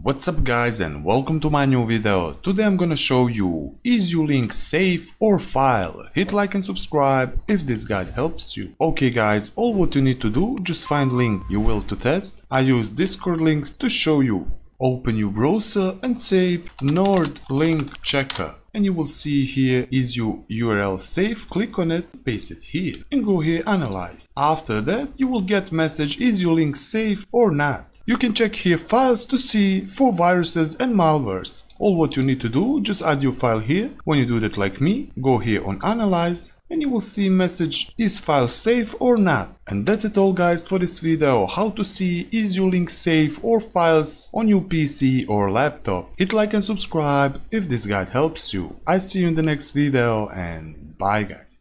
What's up guys and welcome to my new video. Today I'm gonna show you, is your link safe or file? Hit like and subscribe if this guide helps you. Okay guys, all what you need to do, just find link you will to test. I use Discord link to show you. Open your browser and say Nord link checker. And you will see here, is your URL safe? Click on it, paste it here and go here analyze. After that you will get message, is your link safe or not? You can check here files to see for viruses and malwares. All what you need to do, just add your file here. When you do that like me, go here on analyze and you will see message, is file safe or not? And that's it all guys for this video, how to see is your link safe or files on your PC or laptop. Hit like and subscribe if this guide helps you. I see you in the next video and bye guys.